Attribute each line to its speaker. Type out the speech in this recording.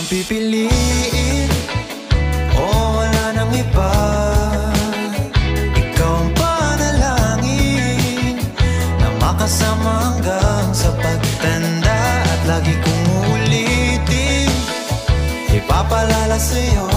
Speaker 1: bang pipiliin o wala nang iba? Ikaw ang panalangin na makasama hanggang sa pagtanda. At lagi kong uulitin, ipapalala sa'yo